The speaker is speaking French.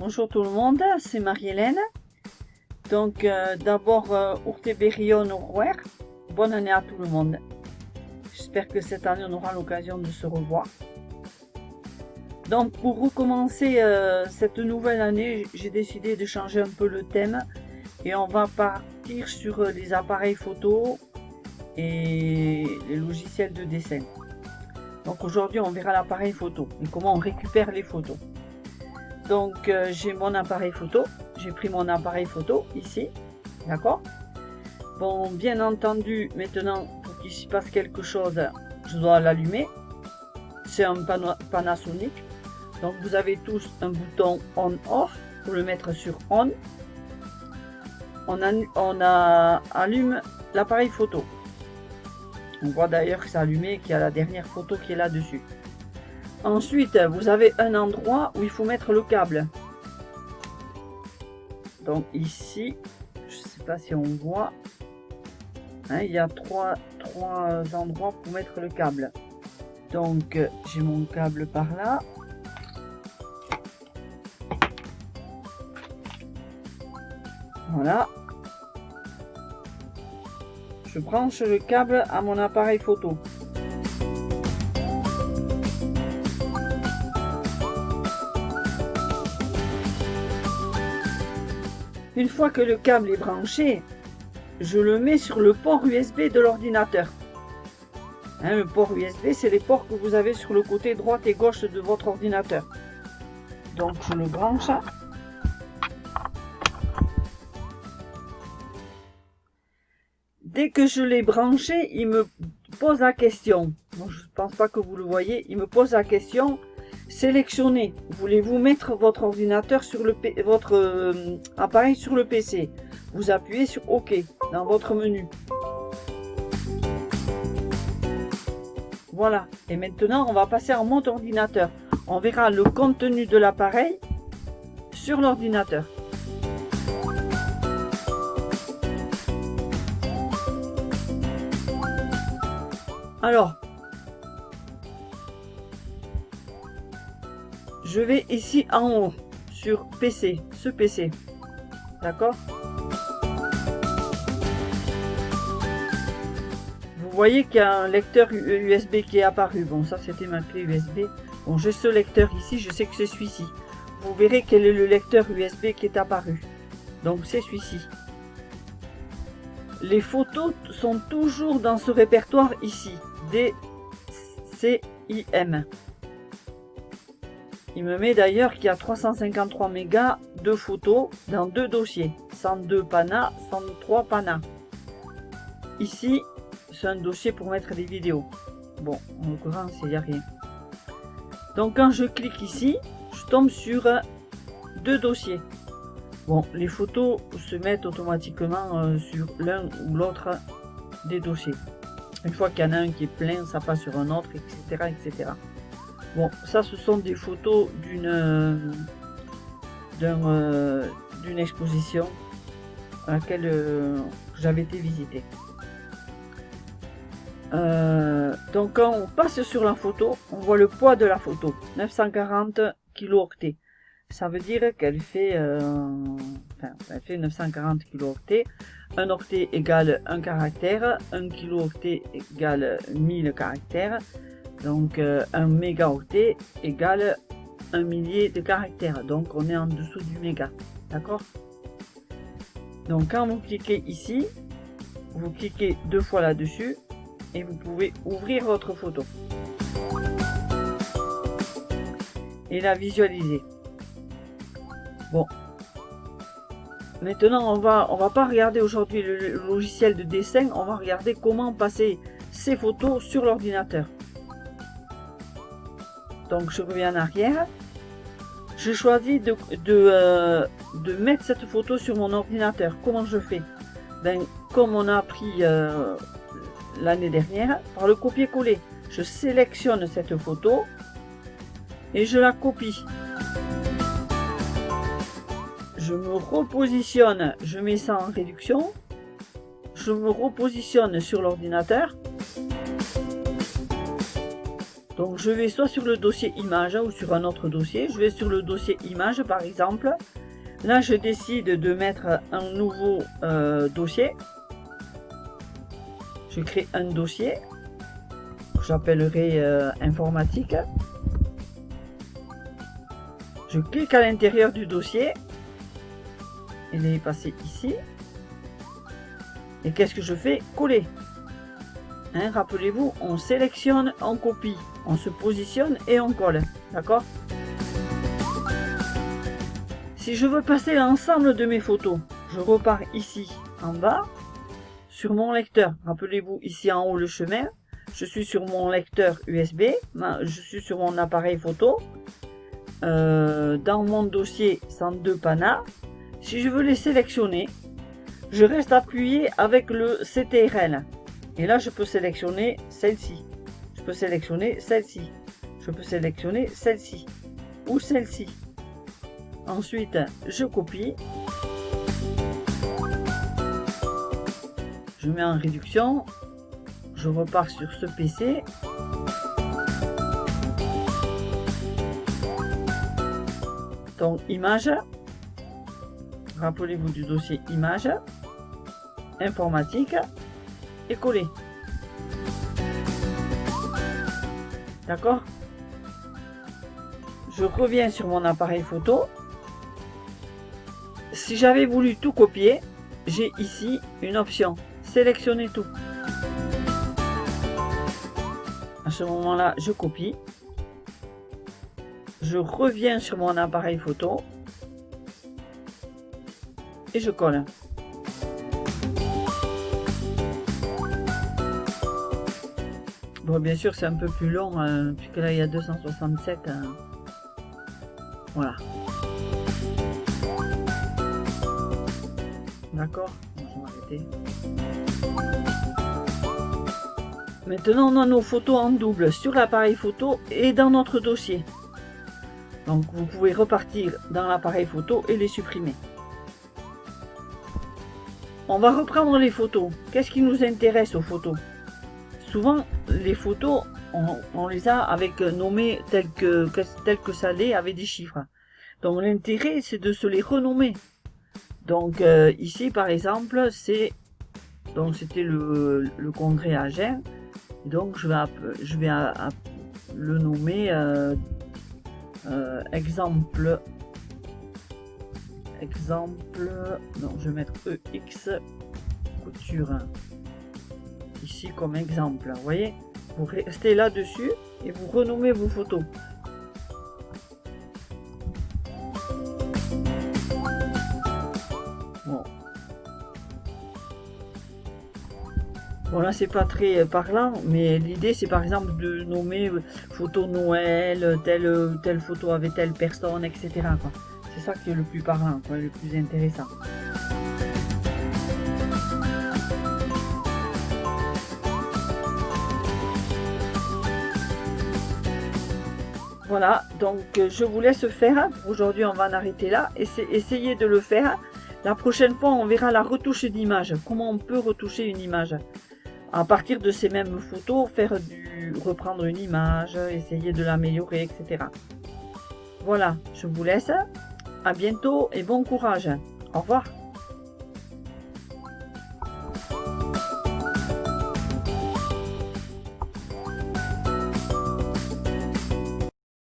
Bonjour tout le monde, c'est Marie-Hélène. Donc d'abord, Urte au revoir. Bonne année à tout le monde. J'espère que cette année on aura l'occasion de se revoir. Donc pour recommencer cette nouvelle année, j'ai décidé de changer un peu le thème et on va partir sur les appareils photo et les logiciels de dessin. Donc aujourd'hui on verra l'appareil photo et comment on récupère les photos. Donc j'ai mon appareil photo, j'ai pris mon appareil photo ici, d'accord. Bon, bien entendu, maintenant pour qu'il s'y passe quelque chose, je dois l'allumer. C'est un Panasonic, donc vous avez tous un bouton on/off pour le mettre sur on. On allume l'appareil photo. On voit d'ailleurs que c'est allumé, qu'il y a la dernière photo qui est là-dessus. Ensuite, vous avez un endroit où il faut mettre le câble. Donc ici, je ne sais pas si on voit, hein, il y a trois endroits pour mettre le câble. Donc j'ai mon câble par là. Voilà. Je branche le câble à mon appareil photo. Une fois que le câble est branché, je le mets sur le port USB de l'ordinateur. Hein, le port USB, c'est les ports que vous avez sur le côté droite et gauche de votre ordinateur. Donc je le branche. Dès que je l'ai branché, il me pose la question. Bon, je ne pense pas que vous le voyez. Il me pose la question. Sélectionnez. Voulez-vous mettre votre ordinateur sur votre appareil sur le PC? Vous appuyez sur OK dans votre menu. Voilà. Et maintenant, on va passer en mode ordinateur. On verra le contenu de l'appareil sur l'ordinateur. Alors, je vais ici en haut sur PC, ce PC, d'accord. Vous voyez qu'il y a un lecteur USB qui est apparu. Bon, ça c'était ma clé USB. Bon, j'ai ce lecteur ici, je sais que c'est celui-ci. Vous verrez quel est le lecteur USB qui est apparu. Donc c'est celui-ci. Les photos sont toujours dans ce répertoire ici, DCIM. Il me met d'ailleurs qu'il y a 353 mégas de photos dans deux dossiers, 102 PANA, 103 PANA. Ici, c'est un dossier pour mettre des vidéos. Bon, en l'occurrence, il n'y a rien. Donc quand je clique ici, je tombe sur deux dossiers. Bon, les photos se mettent automatiquement sur l'un ou l'autre des dossiers. Une fois qu'il y en a un qui est plein, ça passe sur un autre, etc. etc. Bon, ça ce sont des photos d'une exposition à laquelle j'avais été visiter. Donc quand on passe sur la photo, on voit le poids de la photo, 940 kilo-octets. Ça veut dire qu'elle fait, elle fait 940 kilo-octets. Un octet égale un caractère, un kilo-octet égale 1000 caractères. Donc un mégaoctet égale un millier de caractères. Donc on est en dessous du méga. D'accord? Donc quand vous cliquez ici, vous cliquez deux fois là-dessus et vous pouvez ouvrir votre photo et la visualiser. Bon, maintenant on va pas regarder aujourd'hui le logiciel de dessin, on va regarder comment passer ces photos sur l'ordinateur. Donc je reviens en arrière. Je choisis de mettre cette photo sur mon ordinateur. Comment je fais? Ben, comme on a appris l'année dernière, par le copier-coller. Je sélectionne cette photo et je la copie. Je me repositionne, je mets ça en réduction. Je me repositionne sur l'ordinateur. Donc je vais soit sur le dossier image ou sur un autre dossier. Je vais sur le dossier image par exemple. Là je décide de mettre un nouveau dossier. Je crée un dossier que j'appellerai informatique. Je clique à l'intérieur du dossier. Il est passé ici. Et qu'est-ce que je fais? Coller. Hein, rappelez-vous, on sélectionne, on copie, on se positionne et on colle. D'accord? Si je veux passer l'ensemble de mes photos, je repars ici en bas sur mon lecteur. Rappelez-vous, ici en haut le chemin, je suis sur mon lecteur USB, je suis sur mon appareil photo. Dans mon dossier 102 PANA, si je veux les sélectionner, je reste appuyé avec le CTRL. Et là, je peux sélectionner celle-ci. Je peux sélectionner celle-ci. Je peux sélectionner celle-ci. Ou celle-ci. Ensuite, je copie. Je mets en réduction. Je repars sur ce PC. Donc, image. Rappelez-vous du dossier image. Informatique. Et coller. D'accord? Je reviens sur mon appareil photo. Si j'avais voulu tout copier, j'ai ici une option. Sélectionner tout. À ce moment-là, je copie. Je reviens sur mon appareil photo. Et je colle. Bon, bien sûr, c'est un peu plus long, puisque là, il y a 267. Voilà. D'accord, on va arrêter. Maintenant, on a nos photos en double sur l'appareil photo et dans notre dossier. Donc, vous pouvez repartir dans l'appareil photo et les supprimer. On va reprendre les photos. Qu'est-ce qui nous intéresse aux photos? Souvent, les photos, on les a avec nommés tel que ça l'est, avec des chiffres. Donc l'intérêt, c'est de se les renommer. Donc ici, par exemple, c'était le congrès à Agen. Donc je vais le nommer exemple. Non, je vais mettre EX couture. Ici comme exemple, vous voyez, vous restez là-dessus et vous renommez vos photos. Bon là c'est pas très parlant, mais l'idée c'est par exemple de nommer photo Noël, telle photo avec telle personne, etc. C'est ça qui est le plus parlant, quoi, le plus intéressant. Voilà, donc je vous laisse faire. Aujourd'hui, on va en arrêter là. Essayez de le faire. La prochaine fois, on verra la retouche d'image. Comment on peut retoucher une image. À partir de ces mêmes photos, reprendre une image, essayer de l'améliorer, etc. Voilà, je vous laisse. À bientôt et bon courage. Au revoir.